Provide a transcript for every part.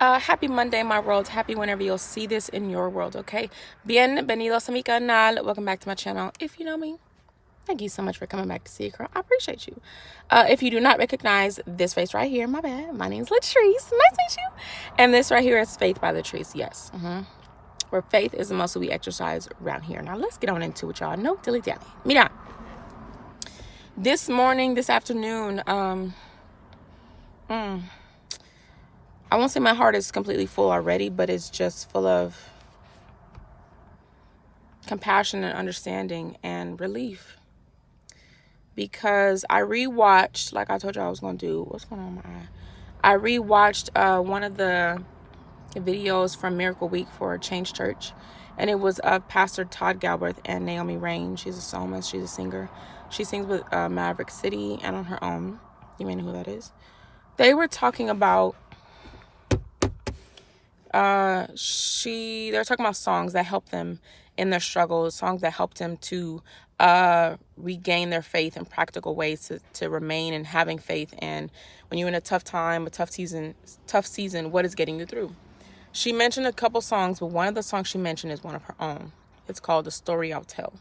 Happy Monday, my world. Happy whenever you'll see this in your world, okay? Bienvenidos a mi canal. Welcome back to my channel. If you know me, thank you so much for coming back to see it, girl. I appreciate you. If you do not recognize this face right here, my bad. My name's Latrice. Nice to meet you. And this right here is Faith by Latrice. Yes. Where faith is the muscle we exercise around here. Now, let's get on into it, y'all. No dilly-dally. Mira. This afternoon, I won't say my heart is completely full already, but it's just full of compassion and understanding and relief. Because I rewatched, like I told you I was going to do, what's going on with my eye? I rewatched one of the videos from Miracle Week for Change Church. And it was of Pastor Todd Galbraith and Naomi Raine. She's a psalmist. She's a singer. She sings with Maverick City and on her own. You may know who that is. They were talking about they're talking about songs that help them in their struggles, songs that helped them to regain their faith in practical ways to remain in having faith. And when you're in a tough time, a tough season, what is getting you through? She mentioned a couple songs, but one of the songs she mentioned is one of her own. It's called The Story I'll Tell.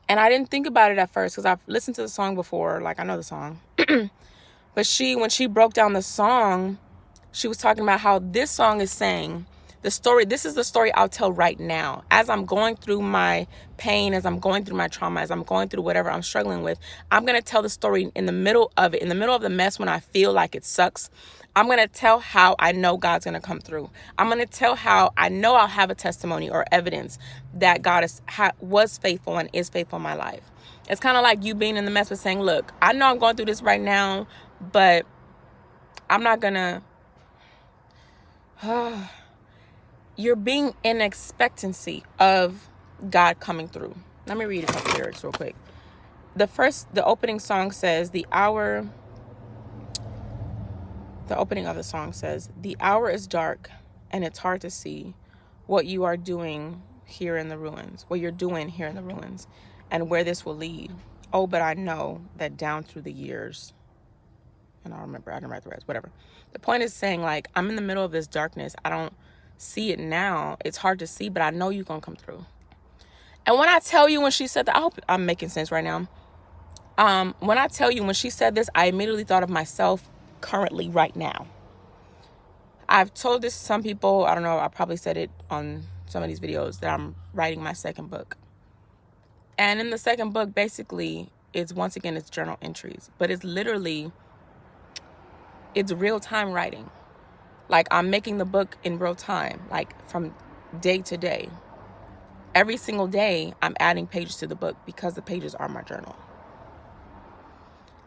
And I didn't think about it at first because I've listened to the song before, like I know the song. But when she broke down the song, she was talking about how this song is saying the story. This is the story I'll tell right now. As I'm going through my pain, as I'm going through my trauma, as I'm going through whatever I'm struggling with, I'm going to tell the story in the middle of it, in the middle of the mess when I feel like it sucks. I'm going to tell how I know God's going to come through. I'm going to tell how I know I'll have a testimony or evidence that God was faithful and is faithful in my life. It's kind of like you being in the mess but saying, look, I know I'm going through this right now, but I'm not going to... You're being in expectancy of God coming through. Let me read a couple lyrics real quick. The opening song says, the opening of the song says, the hour is dark and it's hard to see what you are doing here in the ruins, what you're doing here in the ruins and where this will lead. Oh, but I know that down through the years, and I didn't write the rest, whatever. The point is saying, like, I'm in the middle of this darkness. I don't see it now. It's hard to see, but I know you're going to come through. And when I tell you, when she said that, I hope I'm making sense right now. When I tell you, when she said this, I immediately thought of myself currently right now. I've told this to some people. I don't know. I probably said it on some of these videos that I'm writing my second book. And in the second book, basically, it's journal entries, but it's literally... it's real-time writing. Like, I'm making the book in real time, like from day to day. Every single day, I'm adding pages to the book because the pages are my journal.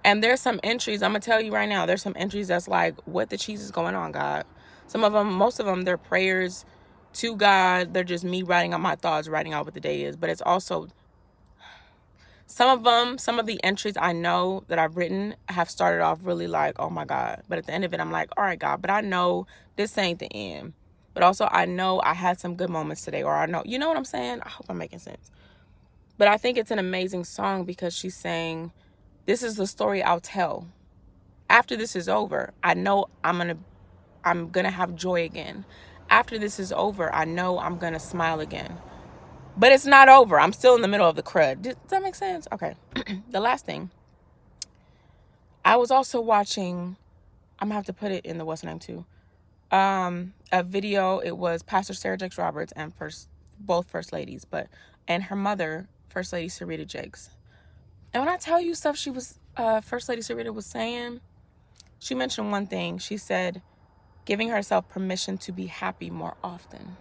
And there's some entries, I'm going to tell you right now, there's some entries that's like, what the cheese is going on, God? Most of them, they're prayers to God. They're just me writing out my thoughts, writing out what the day is. But it's also... some of the entries I know that I've written have started off really like, oh my God. But at the end of it, I'm like, all right, God, but I know this ain't the end. But also I know I had some good moments today, or I know, you know what I'm saying? I hope I'm making sense. But I think it's an amazing song because she's saying, this is the story I'll tell. After this is over, I know I'm going to have joy again. After this is over, I know I'm going to smile again. But it's not over. I'm still in the middle of the crud. Does that make sense? Okay. The last thing. I was also watching, I'm going to have to put it in the what's name too. A video. It was Pastor Sarah Jakes Roberts and both First Ladies, and her mother, First Lady Serita Jakes. And when I tell you stuff First Lady Serita was saying, she mentioned one thing. She said, giving herself permission to be happy more often.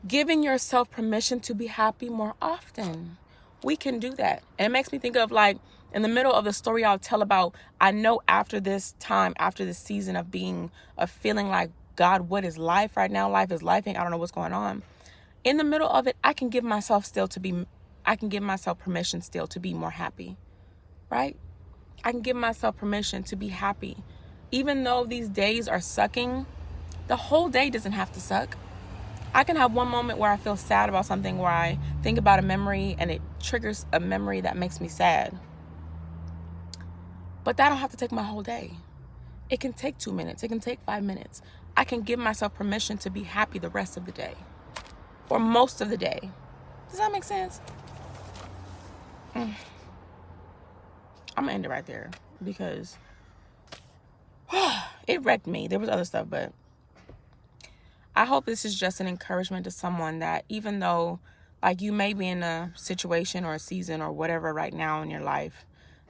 Giving yourself permission to be happy more often. We can do that. And it makes me think of, like, in the middle of the story I'll tell about, I know after this time, after this season of feeling like, God, what is life right now? Life is lifing. I don't know what's going on. In the middle of it, I can give myself permission still to be more happy, right? I can give myself permission to be happy. Even though these days are sucking, the whole day doesn't have to suck. I can have one moment where I feel sad about something, where I think about a memory and it triggers a memory that makes me sad. But that don't have to take my whole day. It can take 2 minutes. It can take 5 minutes. I can give myself permission to be happy the rest of the day or most of the day. Does that make sense? I'm gonna end it right there because it wrecked me. There was other stuff, but I hope this is just an encouragement to someone that even though like you may be in a situation or a season or whatever right now in your life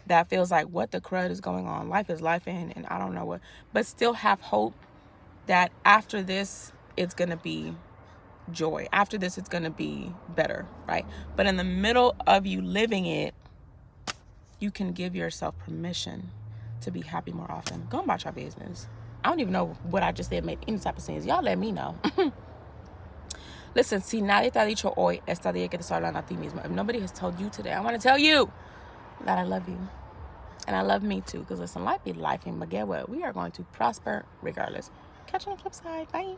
that feels like what the crud is going on. Life is life and I don't know what, but still have hope that after this, it's going to be joy. After this, it's going to be better, right? But in the middle of you living it, you can give yourself permission to be happy more often. Go about your business. I don't even know what I just said made any type of sense. Y'all let me know. Listen, si nadie te ha dicho hoy, esta día que te estoy hablando a ti mismo. If nobody has told you today, I want to tell you that I love you. And I love me too. Because listen, life be life. And but get what? We are going to prosper regardless. Catch you on the flip side. Bye.